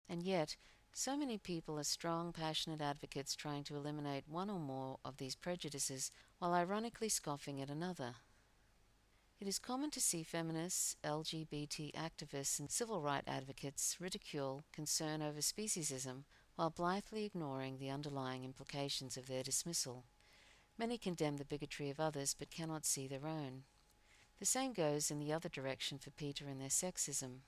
And yet, so many people are strong, passionate advocates trying to eliminate one or more of these prejudices while ironically scoffing at another. It is common to see feminists, LGBT activists, and civil rights advocates ridicule concern over speciesism while blithely ignoring the underlying implications of their dismissal. Many condemn the bigotry of others but cannot see their own. The same goes in the other direction for PETA and their sexism.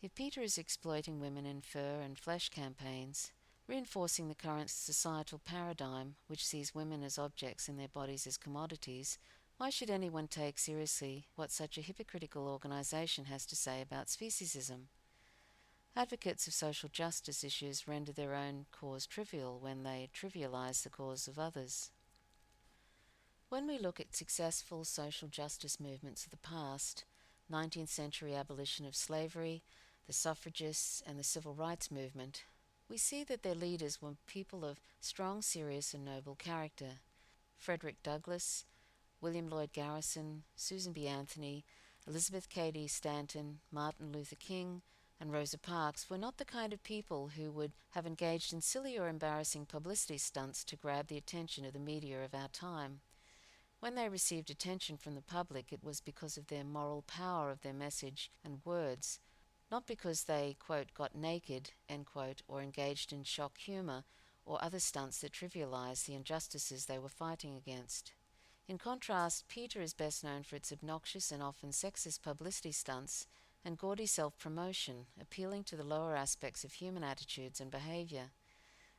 If PETA is exploiting women in fur and flesh campaigns, reinforcing the current societal paradigm which sees women as objects and their bodies as commodities, why should anyone take seriously what such a hypocritical organization has to say about speciesism? Advocates of social justice issues render their own cause trivial when they trivialize the cause of others. When we look at successful social justice movements of the past, 19th century abolition of slavery, the suffragists, and the civil rights movement, we see that their leaders were people of strong, serious, and noble character. Frederick Douglass, William Lloyd Garrison, Susan B. Anthony, Elizabeth Cady Stanton, Martin Luther King, and Rosa Parks were not the kind of people who would have engaged in silly or embarrassing publicity stunts to grab the attention of the media of our time. When they received attention from the public, it was because of their moral power of their message and words, not because they, quote, got naked, end quote, or engaged in shock humor or other stunts that trivialized the injustices they were fighting against. In contrast, PETA is best known for its obnoxious and often sexist publicity stunts and gaudy self-promotion, appealing to the lower aspects of human attitudes and behavior.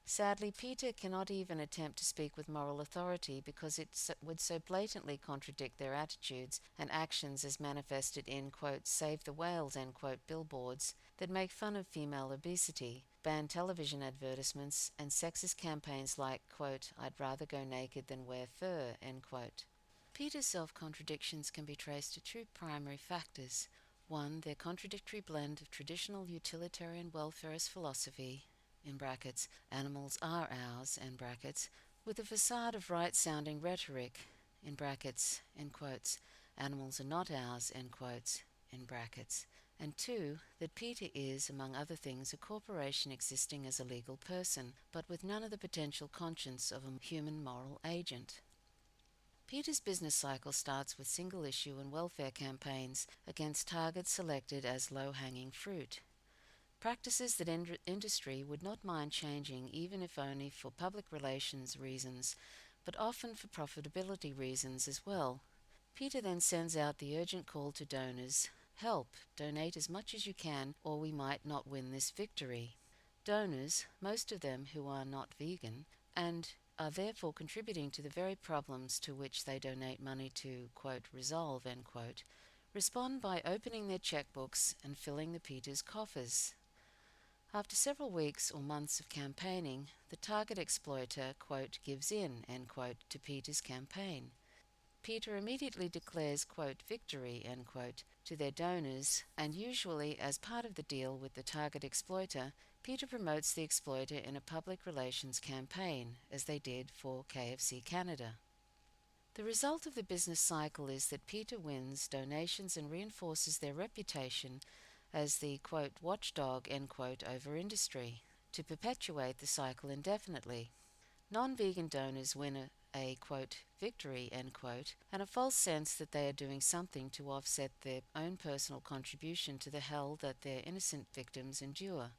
Sadly, PETA cannot even attempt to speak with moral authority because it would so blatantly contradict their attitudes and actions as manifested in, quote, save the whales, end quote, billboards that make fun of female obesity, ban television advertisements, and sexist campaigns like, quote, I'd rather go naked than wear fur, end quote. PETA's self-contradictions can be traced to two primary factors. One, their contradictory blend of traditional utilitarian welfarist philosophy, in brackets, animals are ours, end brackets, with a facade of right-sounding rhetoric, in brackets, end quotes, animals are not ours, end quotes, in brackets. And two, that PETA is, among other things, a corporation existing as a legal person, but with none of the potential conscience of a human moral agent. PETA's business cycle starts with single-issue and welfare campaigns against targets selected as low-hanging fruit. Practices that industry would not mind changing even if only for public relations reasons, but often for profitability reasons as well. PETA then sends out the urgent call to donors, help, donate as much as you can or we might not win this victory. Donors, most of them who are not vegan, and are therefore contributing to the very problems to which they donate money to, quote, resolve, end quote, respond by opening their checkbooks and filling the PETA's coffers. After several weeks or months of campaigning, the target exploiter, quote, gives in, end quote, to PETA's campaign. PETA immediately declares, quote, victory, end quote, to their donors, and usually as part of the deal with the target exploiter, PETA promotes the exploiter in a public relations campaign, as they did for KFC Canada. The result of the business cycle is that PETA wins donations and reinforces their reputation as the, quote, watchdog, end quote, over industry, to perpetuate the cycle indefinitely. Non-vegan donors win a, quote, victory, end quote, and a false sense that they are doing something to offset their own personal contribution to the hell that their innocent victims endure.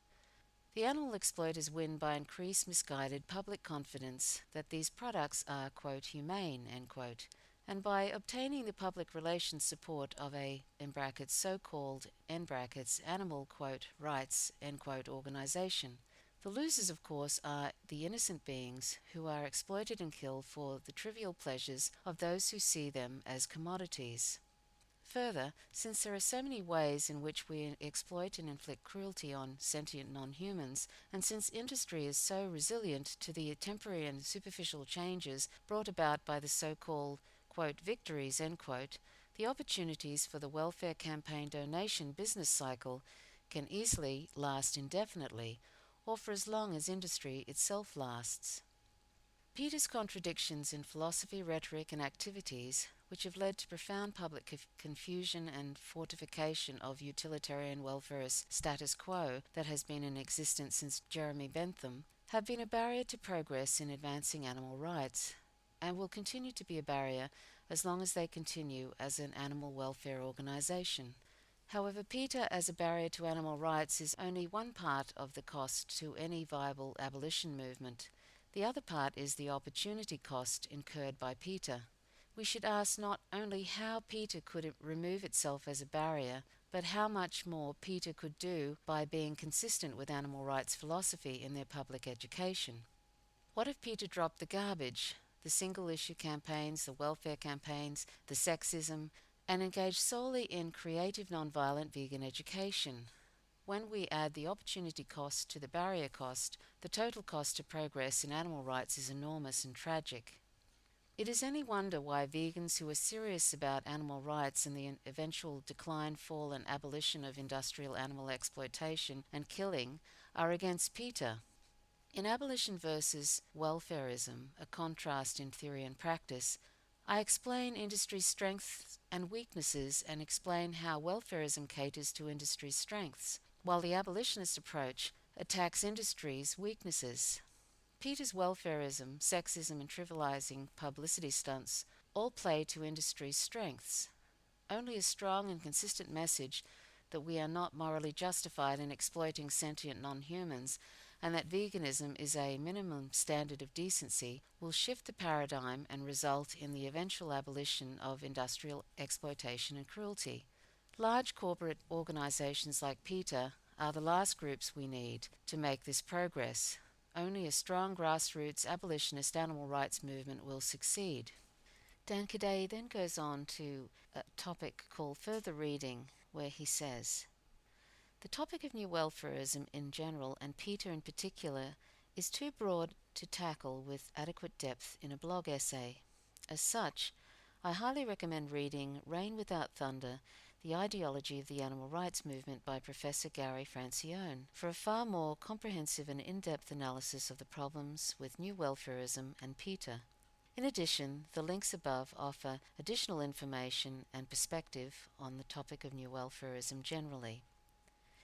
The animal exploiters win by increased misguided public confidence that these products are, quote, humane, end quote, and by obtaining the public relations support of a, in brackets, so-called, end brackets, animal, quote, rights, end quote, organization. The losers, of course, are the innocent beings who are exploited and killed for the trivial pleasures of those who see them as commodities. Further, since there are so many ways in which we exploit and inflict cruelty on sentient non-humans, and since industry is so resilient to the temporary and superficial changes brought about by the so-called, quote, victories, end quote, the opportunities for the welfare campaign donation business cycle can easily last indefinitely, or for as long as industry itself lasts. PETA's contradictions in philosophy, rhetoric, and activities, which have led to profound public confusion and fortification of utilitarian welfarist status quo that has been in existence since Jeremy Bentham, have been a barrier to progress in advancing animal rights, and will continue to be a barrier as long as they continue as an animal welfare organization. However, PETA as a barrier to animal rights is only one part of the cost to any viable abolition movement. The other part is the opportunity cost incurred by PETA. We should ask not only how PETA could remove itself as a barrier, but how much more PETA could do by being consistent with animal rights philosophy in their public education. What if PETA dropped the garbage, the single-issue campaigns, the welfare campaigns, the sexism, and engaged solely in creative nonviolent vegan education? When we add the opportunity cost to the barrier cost, the total cost to progress in animal rights is enormous and tragic. It is any wonder why vegans who are serious about animal rights and the eventual decline, fall, and abolition of industrial animal exploitation and killing are against PETA. In Abolition versus Welfarism, a contrast in theory and practice, I explain industry's strengths and weaknesses and explain how welfarism caters to industry's strengths, while the abolitionist approach attacks industry's weaknesses. PETA's welfarism, sexism, and trivializing publicity stunts all play to industry's strengths. Only a strong and consistent message that we are not morally justified in exploiting sentient non-humans and that veganism is a minimum standard of decency will shift the paradigm and result in the eventual abolition of industrial exploitation and cruelty. Large corporate organizations like PETA are the last groups we need to make this progress. Only a strong grassroots abolitionist animal rights movement will succeed. Dan Kadei then goes on to a topic called Further Reading, where he says, "The topic of new welfarism in general, and PETA in particular, is too broad to tackle with adequate depth in a blog essay. As such, I highly recommend reading Rain Without Thunder, The Ideology of the Animal Rights Movement by Professor Gary Francione, for a far more comprehensive and in-depth analysis of the problems with new welfarism and PETA. In addition, the links above offer additional information and perspective on the topic of new welfarism generally."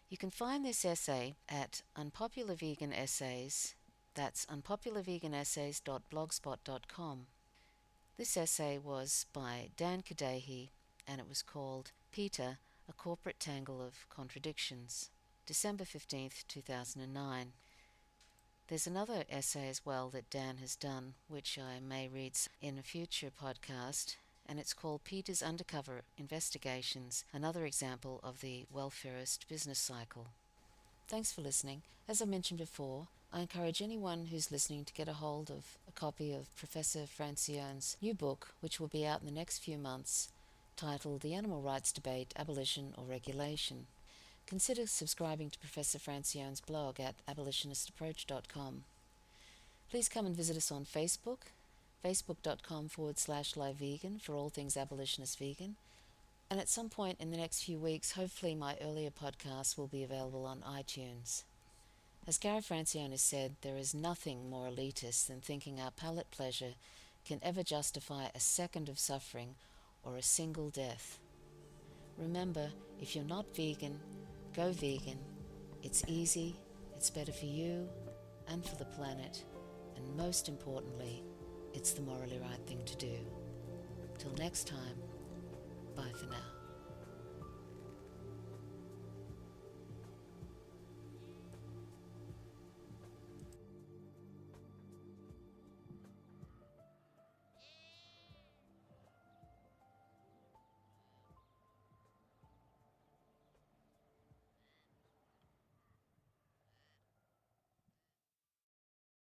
You can find this essay at Unpopular Vegan Essays, that's unpopularveganessays.blogspot.com. This essay was by Dan Kadei, and it was called PETA, A Corporate Tangle of Contradictions, December 15th, 2009. There's another essay as well that Dan has done, which I may read in a future podcast, and it's called PETA's Undercover Investigations, another example of the welfarist business cycle. Thanks for listening. As I mentioned before, I encourage anyone who's listening to get a hold of a copy of Professor Francione's new book, which will be out in the next few months, titled The Animal Rights Debate, Abolition or Regulation. Consider subscribing to Professor Francione's blog at abolitionistapproach.com. Please come and visit us on Facebook, facebook.com/livevegan for all things abolitionist vegan. And at some point in the next few weeks, hopefully my earlier podcasts will be available on iTunes. As Gary Francione has said, there is nothing more elitist than thinking our palate pleasure can ever justify a second of suffering or a single death. Remember, if you're not vegan, go vegan. It's easy, it's better for you and for the planet, and most importantly, it's the morally right thing to do. Till next time, bye for now.